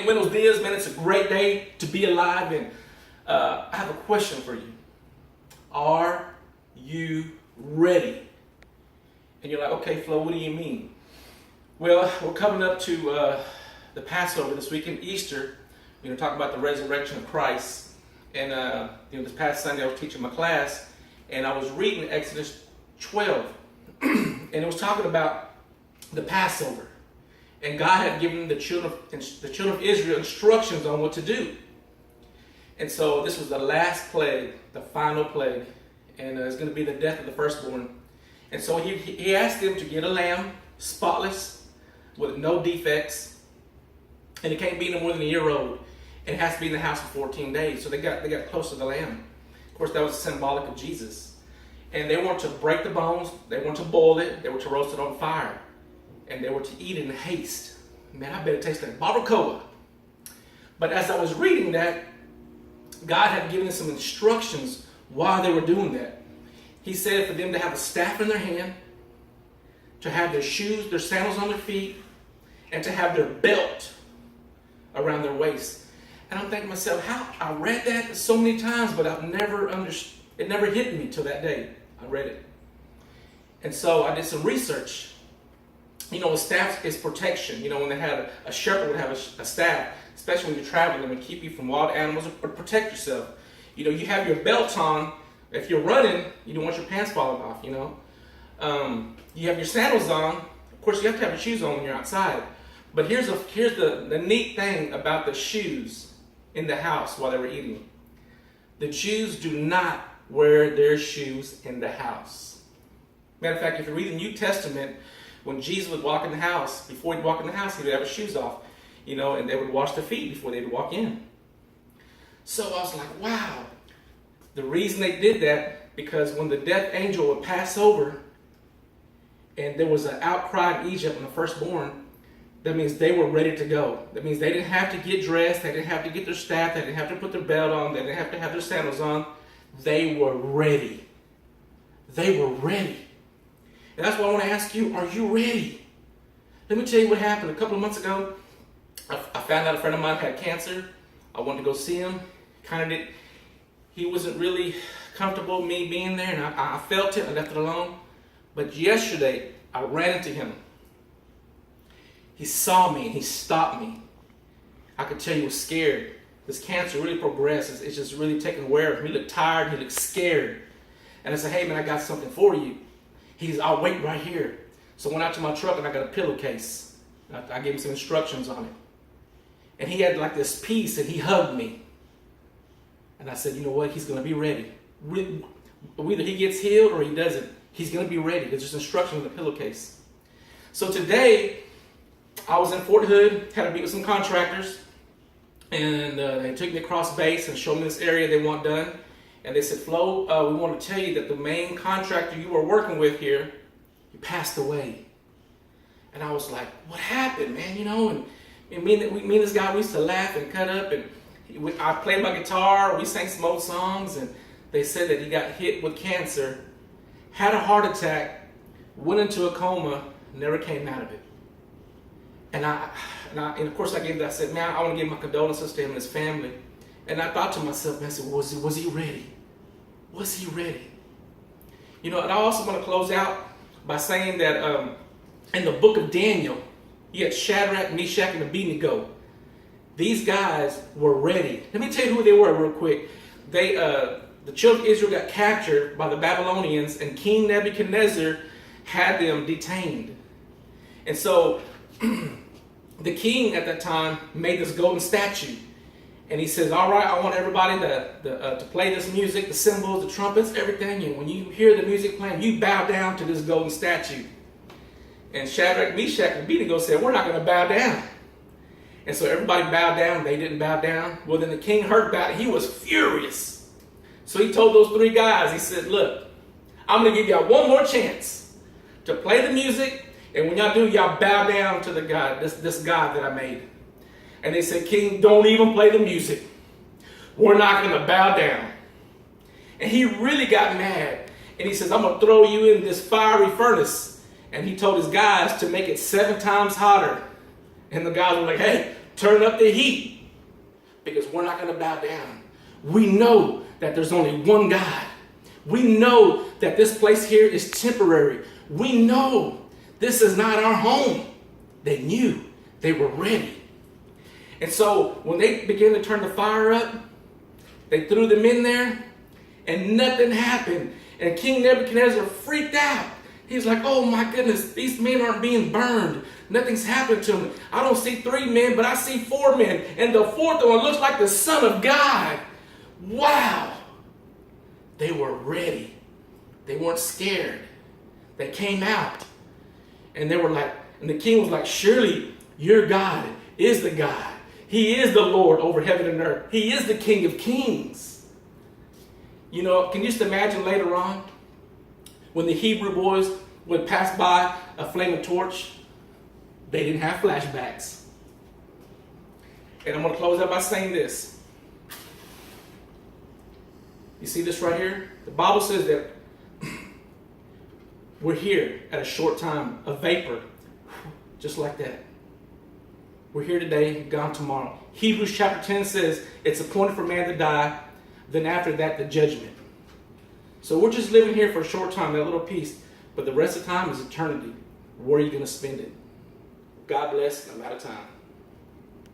Buenos dias, man. It's a great day to be alive, and I have a question for you. Are you ready? And you're like, okay, Flo, what do you mean? Well, we're coming up to the Passover this weekend, Easter. Talking about the resurrection of Christ. And this past Sunday I was teaching my class, and I was reading Exodus 12, and it was talking about the Passover. And God had given the children of Israel instructions on what to do. And so this was the last plague, the final plague, and it's going to be the death of the firstborn. And so he asked them to get a lamb, spotless, with no defects, and it can't be no more than a year old. And it has to be in the house for 14 days. So they got close to the lamb. Of course, that was symbolic of Jesus. And they weren't to break the bones, they weren't to boil it, they were to roast it on fire. And they were to eat it in haste. Man, I bet it tastes like barbacoa. But as I was reading that, God had given them some instructions while they were doing that. He said for them to have a staff in their hand, to have their shoes, their sandals on their feet, and to have their belt around their waist. And I'm thinking to myself, how I read that so many times, but I've never understood. It never hit me till that day I read it. And so I did some research. A staff is protection. When they had a shepherd would have a staff, especially when you're traveling, it would keep you from wild animals or protect yourself. You have your belt on. If you're running, you don't want your pants falling off. You have your sandals on. Of course, you have to have your shoes on when you're outside. But here's the neat thing about the shoes in the house while they were eating. The Jews do not wear their shoes in the house. Matter of fact, if you read the New Testament, when Jesus would walk in the house, before he'd walk in the house, he would have his shoes off, and they would wash their feet before they'd walk in. So I was like, wow. The reason they did that, because when the death angel would pass over, and there was an outcry in Egypt on the firstborn, that means they were ready to go. That means they didn't have to get dressed, they didn't have to get their staff, they didn't have to put their belt on, they didn't have to have their sandals on. They were ready. They were ready. And that's why I want to ask you, are you ready? Let me tell you what happened. A couple of months ago, I found out a friend of mine had cancer. I wanted to go see him. He wasn't really comfortable me being there, and I felt it. I left it alone. But yesterday, I ran into him. He saw me and he stopped me. I could tell he was scared. This cancer really progressed. It's just really taking aware of him. He looked tired. He looked scared. And I said, hey, man, I got something for you. I'll wait right here. So I went out to my truck and I got a pillowcase. I gave him some instructions on it. And he had like this peace and he hugged me. And I said, you know what? He's going to be ready. Either he gets healed or he doesn't. He's going to be ready. There's just instructions in the pillowcase. So today, I was in Fort Hood, had to meet with some contractors. And they took me across base and showed me this area they want done. And they said, Flo, we want to tell you that the main contractor you were working with here, he passed away. And I was like, what happened, man? And me and this guy, we used to laugh and cut up. And I played my guitar. We sang some old songs. And they said that he got hit with cancer, had a heart attack, went into a coma, never came out of it. And of course I gave that. I said, man, I want to give my condolences to him and his family. And I thought to myself, man, I said, was he ready? Was he ready? And I also want to close out by saying that in the book of Daniel, you had Shadrach, Meshach, and Abednego. These guys were ready. Let me tell you who they were real quick. The children of Israel got captured by the Babylonians, and King Nebuchadnezzar had them detained. And so the king at that time made this golden statue. And he says, all right, I want everybody to play this music, the cymbals, the trumpets, everything. And when you hear the music playing, you bow down to this golden statue. And Shadrach, Meshach, and Abednego said, we're not going to bow down. And so everybody bowed down. They didn't bow down. Well, then the king heard about it. He was furious. So he told those three guys, he said, look, I'm going to give y'all one more chance to play the music. And when y'all do, y'all bow down to the God, this God that I made. And they said, King, don't even play the music. We're not going to bow down. And he really got mad. And he says, I'm going to throw you in this fiery furnace. And he told his guys to make it 7 times hotter. And the guys were like, hey, turn up the heat, because we're not going to bow down. We know that there's only one God. We know that this place here is temporary. We know this is not our home. They knew. They were ready. And so when they began to turn the fire up, they threw them in there and nothing happened. And King Nebuchadnezzar freaked out. He's like, oh my goodness, these men aren't being burned. Nothing's happened to them. I don't see 3 men, but I see 4 men. And the 4th one looks like the Son of God. Wow. They were ready. They weren't scared. They came out. And they were like, and the king was like, surely your God is the God. He is the Lord over heaven and earth. He is the King of kings. You know, can you just imagine later on when the Hebrew boys would pass by a flaming torch? They didn't have flashbacks. And I'm going to close out by saying this. You see this right here? The Bible says that we're here at a short time, a vapor, just like that. We're here today, gone tomorrow. Hebrews chapter 10 says it's appointed for man to die, then after that the judgment. So we're just living here for a short time, that little piece, but the rest of the time is eternity. Where are you going to spend it? God bless, I'm out of time.